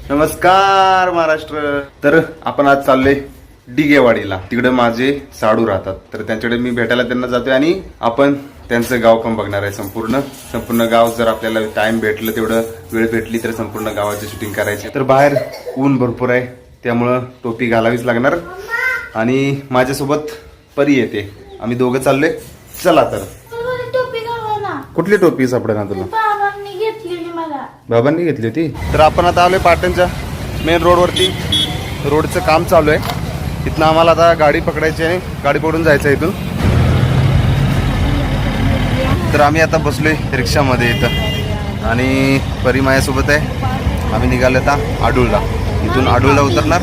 नमस्कार महाराष्ट्र. तर आपण आज चाललोय डिगेवाडीला. तिकडे माझे साडू राहतात, तर त्यांच्याकडे मी भेटायला त्यांना जातोय आणि आपण त्यांचं गाव पण बघणार आहे. संपूर्ण गाव. जर आपल्याला टाइम भेटलं, तेवढं वेळ भेटली तर संपूर्ण गावाची शूटिंग करायची. तर बाहेर ऊन भरपूर आहे, त्यामुळं टोपी घालावीच लागणार. आणि माझ्यासोबत परी येते. आम्ही दोघं चाललोय. चला तर. कुठली टोपी सापडे ना तुला? बाबांनी घेतली होती. तर आपण आता आलोय पाटणच्या मेन रोडवरती. रोडचं काम चालू आहे. इथनं आम्हाला आता गाडी पकडायची आहे, गाडी पकडून जायचं आहे इथून. तर आम्ही आता बसलोय रिक्षामध्ये इथं आणि परी माझ्यासोबत आहे. आम्ही निघालो आता आडूळला. इथून आडूळला उतरणार.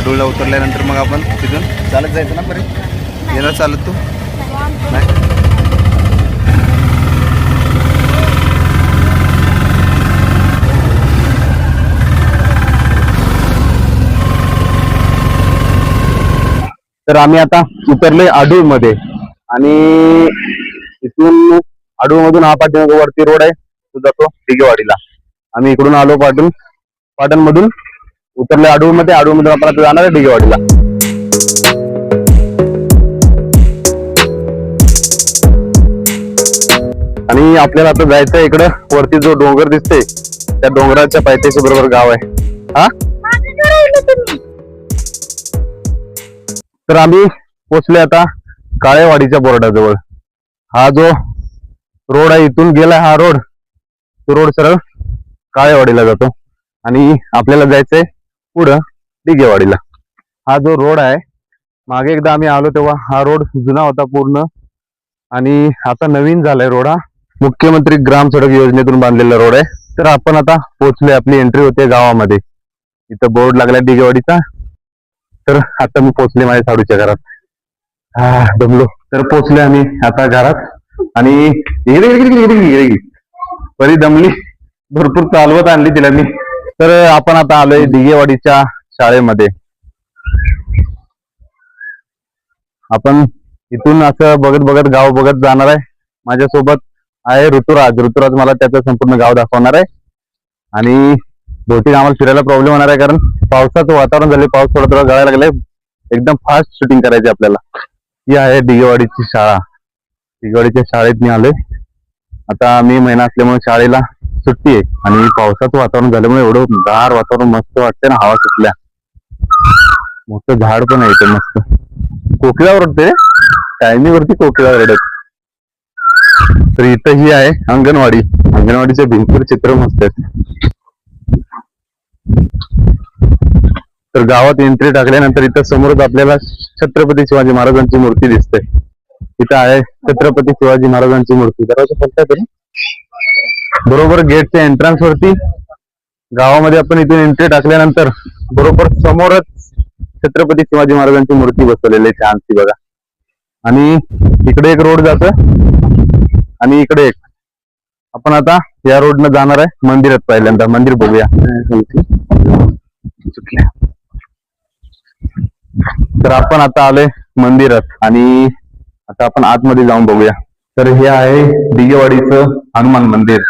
आडूळला उतरल्यानंतर मग आपण तिथून चालत जायचं ना परी? येणार चालत तू? नाही. तर आम्ही आता उतरलोय आडूळ मध्ये आणि इथून आडूळ मधून हा पाठीमागवरती रोड आहे, तो जातो डिगेवाडीला. आम्ही इकडून आलो पाटण मधून उतरले आडूळ मध्ये. आडूळ मधून आपण आता जाणार आहे डिगेवाडीला. आणि आपल्याला आता जायचंय इकडं वरती. जो डोंगर दिसते त्या डोंगराच्या पायथ्याशी बरोबर गाव आहे. हा, तर आम्ही पोचले आता काळेवाडीच्या बोर्डाजवळ. हा जो रोड आहे, इथून गेला हा रोड, तो रोड सरळ काळेवाडीला जातो आणि आपल्याला जायचंय पुढं डिगेवाडीला. हा जो रोड आहे, मागे एकदा आम्ही आलो तेव्हा हा रोड जुना होता पूर्ण आणि आता नवीन झालाय रोड. हा मुख्यमंत्री ग्राम सडक योजनेतून बांधलेला रोड आहे. तर आपण आता पोहोचलोय. आपली एंट्री होते गावामध्ये. इथं बोर्ड लागलाय डिगेवाडीचा. तर आता मी पोहोचले माझ्या साडूच्या घरात. दमलो. तर पोहोचले आम्ही आता घरात आणि बरी दमली, भरपूर चालवत आणली तिला मी. तर आपण आता आलोय डिगेवाडीच्या शाळेमध्ये. आपण इथून असं बघत बघत गाव बघत जाणार आहे. माझ्यासोबत आहे ऋतुराज मला त्याचं संपूर्ण गाव दाखवणार आहे. आणि बहुतेक आम्हाला फिरायला प्रॉब्लेम होणार आहे, कारण पावसाचं वातावरण झाले. पाऊस थोडा गळायला लागलाय. एकदम फास्ट शूटिंग करायची आपल्याला. ही आहे डिगेवाडीची शाळा. डिगेवाडीच्या शाळेत मी आलोय. आता मे महिना असल्यामुळे शाळेला सुट्टी आहे आणि पावसाचं वातावरण झाल्यामुळे एवढं गार वातावरण मस्त वाटतंय ना. हवा सुटल्या, मोठं झाड पण आहे इथे मस्त. कोकिळावर उडते, टायमीवरती कोकिळावर उडत. तर इथं ही आहे अंगणवाडी. अंगणवाडीचे भिंतीवर चित्र मस्त आहेत. तर गावात एंट्री टाकल्यानंतर इथं समोरच आपल्याला छत्रपती शिवाजी महाराजांची मूर्ती दिसते. इथं आहे छत्रपती शिवाजी महाराजांची मूर्ती. बरोबर गेटच्या एंट्रन्स वरती गावामध्ये आपण इथून एंट्री टाकल्यानंतर बरोबर समोरच छत्रपती शिवाजी महाराजांची मूर्ती बसवलेली आहे छानशी बघा. आणि इकडे एक रोड जात आणि इकडे एक. आपण आता या रोडनं जाणार आहे मंदिरात. पहिल्यांदा मंदिर बघूया. तर आपण आता आलोय मंदिरात आणि आता आपण आतमध्ये जाऊन बघूया. तर हे आहे डिगेवाडीचं हनुमान मंदिर.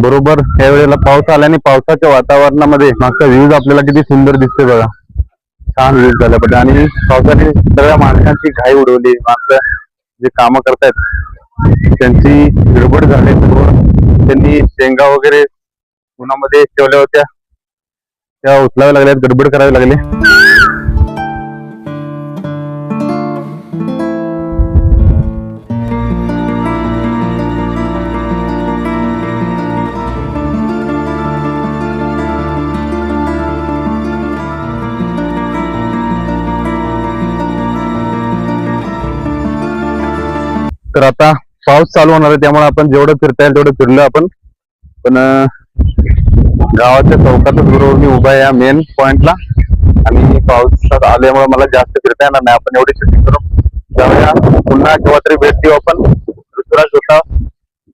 बरोबर ह्या वेळेला पाऊस आला आणि पावसाच्या वातावरणामध्ये मागचा व्ह्यूज आपल्याला किती सुंदर दिसते बघा. छान व्ह्यूज झाला पाहिजे. आणि पावसाने सगळ्या माणसांची घाई उडवली. माणसं जे कामं करतायत त्यांची गडबड झाली. त्यांनी शेंगा वगैरे उन्हामध्ये ठेवल्या होत्या, त्या उचलाव्या लागल्यात, गडबड करावी लागली. तर आता पाऊस चालू होणार आहे, त्यामुळे आपण जेवढं फिरता येईल तेवढं फिरलो आपण. पण गावाच्या चौकातच बरोबर मी उभा आहे या मेन पॉइंटला, आणि पावसात आल्यामुळे मला जास्त फिरता येणार नाही. आपण एवढी शूटिंग करून जाऊया, पुन्हा केव्हा तरी भेट देऊ आपण. ऋतुराज होता,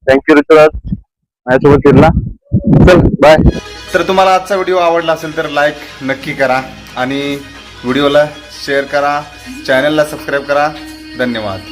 थँक्यू ऋतुराज माझ्यासोबत फिरला. चल बाय. तर तुम्हाला आजचा व्हिडिओ आवडला असेल तर लाईक नक्की करा आणि व्हिडिओला शेअर करा, चॅनलला सबस्क्राईब करा. धन्यवाद.